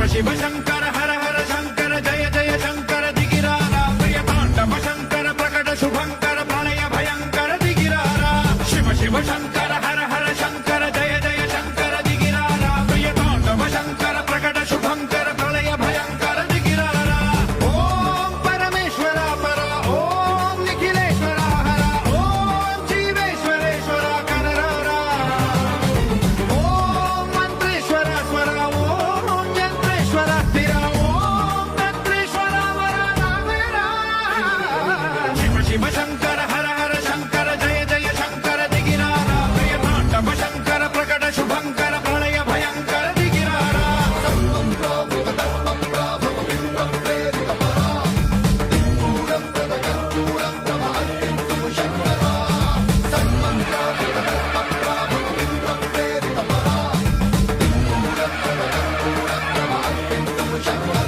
शिव शंकर हर हर शंकर जय जय शंकर दिगिरारा प्रिय तांडव शंकर प्रकट शुभंकर प्रलय भयंकर दिगिरारा शिव शिव शंकर हर हर शंकर जय जय शंकर दिगिरारा प्रिय तांडव शंकर प्रकट शुभंकर प्रलय भयंकर दिगिरारा ओम परमेश्वरा परा ओम निखिलेश्वरा हरा ओम जीवेश्वरेश्वरा कररारा ओम मंत्रेश्वरा स्वरा ओम यंत्रेश्वरा स्थिरा ओम तंत्रेश्वरा वरा नावेरा शिव शिव शंकर हर हर शंकर जय जय शंकर दिगिरारा प्रिय तांडव शंकर प्रकट शुभंकर प्रलय भयंकर दिगिरारा శంకర